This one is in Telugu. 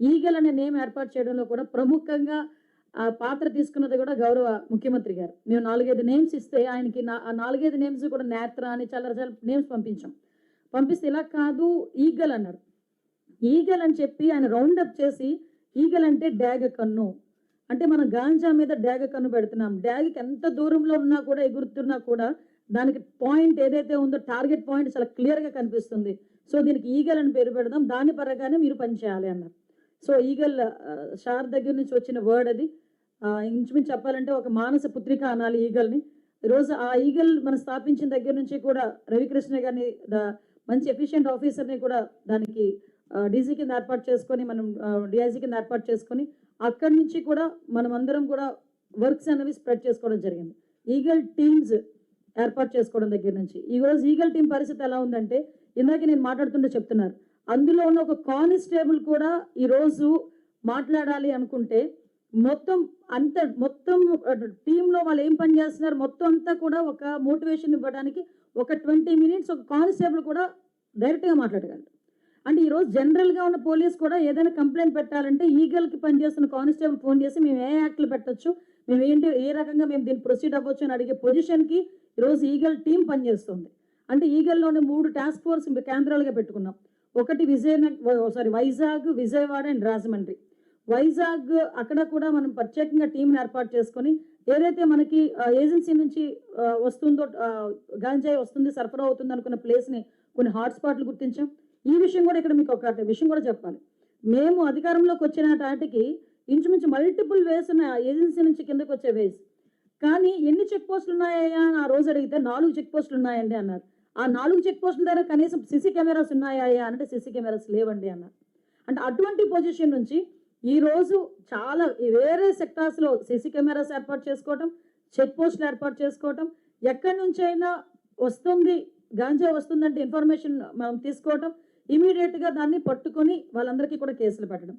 ఈగల్ అనే నేమ్ ఏర్పాటు చేయడంలో కూడా ప్రముఖంగా పాత్ర తీసుకున్నది కూడా గౌరవ ముఖ్యమంత్రి గారు. మేము 4, 5 నేమ్స్ ఇస్తే ఆయనకి ఆ 4, 5 నేమ్స్ కూడా నేత్ర అని చాలా చాలా నేమ్స్ పంపించాం. పంపిస్తే ఇలా కాదు ఈగల్ అన్నారు. ఈగల్ అని చెప్పి ఆయన రౌండప్ చేసి ఈగల్ అంటే డ్యాగ కన్ను. అంటే మనం గాంజా మీద డ్యాగ కన్ను పెడుతున్నాం. డ్యాగకి ఎంత దూరంలో ఉన్నా కూడా ఎగురుతున్నా కూడా దానికి పాయింట్ ఏదైతే ఉందో టార్గెట్ పాయింట్ చాలా క్లియర్గా కనిపిస్తుంది. సో దీనికి ఈగల్ అని పేరు పెడదాం, దాని పరంగానే మీరు పనిచేయాలి అన్నారు. సో ఈగల్ షార్ దగ్గర నుంచి వచ్చిన వర్డ్ అది. ఇంచుమించు చెప్పాలంటే ఒక మానస పుత్రిక అనాలి ఈగల్ని. ఈరోజు ఆ ఈగల్ మనం స్థాపించిన దగ్గర నుంచి కూడా రవికృష్ణ గారిని మంచి ఎఫిషియెంట్ ఆఫీసర్ని కూడా దానికి డీజీ కింద ఏర్పాటు చేసుకొని మనం డిఐజీ కింద ఏర్పాటు చేసుకొని అక్కడి నుంచి కూడా మనం అందరం కూడా వర్క్స్ అనేవి స్ప్రెడ్ చేసుకోవడం జరిగింది. ఈగల్ టీమ్స్ ఏర్పాటు చేసుకోవడం దగ్గర నుంచి ఈరోజు ఈగల్ టీం పరిస్థితి ఎలా ఉందంటే ఇందాక నేను మాట్లాడుతుంటే చెప్తున్నారు, అందులో ఉన్న ఒక కానిస్టేబుల్ కూడా ఈరోజు మాట్లాడాలి అనుకుంటే మొత్తం టీంలో వాళ్ళు ఏం పని చేస్తున్నారు మొత్తం అంతా కూడా ఒక మోటివేషన్ ఇవ్వడానికి ఒక 20 మినిట్స్ ఒక కానిస్టేబుల్ కూడా డైరెక్ట్గా మాట్లాడగలరు. అంటే ఈరోజు జనరల్గా ఉన్న పోలీస్ కూడా ఏదైనా కంప్లైంట్ పెట్టాలంటే ఈగల్కి పనిచేస్తున్న కానిస్టేబుల్ ఫోన్ చేసి మేము ఏ యాక్ట్లు పెట్టచ్చు, మేము ఏంటి ఏ రకంగా మేము దీన్ని ప్రొసీడ్ అవ్వచ్చు అని అడిగే పొజిషన్కి ఈరోజు ఈగల్ టీం పనిచేస్తుంది. అంటే ఈగల్లోనే 3 టాస్క్ ఫోర్స్ కేంద్రాలుగా పెట్టుకున్నాం. ఒకటి వైజాగ్, విజయవాడ అండ్ రాజమండ్రి. వైజాగ్ అక్కడ కూడా మనం ప్రత్యేకంగా టీంని ఏర్పాటు చేసుకొని ఏదైతే మనకి ఏజెన్సీ నుంచి వస్తుందో గాంజాయి వస్తుంది సరఫరా అవుతుంది అనుకున్న ప్లేస్ని కొన్ని హాట్స్పాట్లు గుర్తించాం. ఈ విషయం కూడా ఇక్కడ మీకు ఒక విషయం కూడా చెప్పాలి. మేము అధికారంలోకి వచ్చిన నాటికి ఇంచుమించు మల్టిపుల్ వేస్ ఉన్న ఏజెన్సీ నుంచి కిందకు వచ్చే వేస్, కానీ ఎన్ని చెక్ పోస్టులు ఉన్నాయా అని ఆ రోజు అడిగితే 4 చెక్ పోస్టులు ఉన్నాయండి అన్నారు. ఆ 4 చెక్ పోస్టుల దగ్గర కనీసం సిసి కెమెరాస్ ఉన్నాయా అంటే సిసి కెమెరాస్ లేవండి అన్నారు. అంటే అటువంటి పొజిషన్ నుంచి ఈరోజు చాలా వేరే సెక్టార్స్లో సిసి కెమెరాస్ ఏర్పాటు చేసుకోవటం, చెక్ పోస్టులు ఏర్పాటు చేసుకోవటం, ఎక్కడి నుంచైనా వస్తుంది గాంజా వస్తుందంటే ఇన్ఫర్మేషన్ మనం తీసుకోవటం, ఇమీడియట్గా దాన్ని పట్టుకొని వాళ్ళందరికీ కూడా కేసులు పెట్టడం.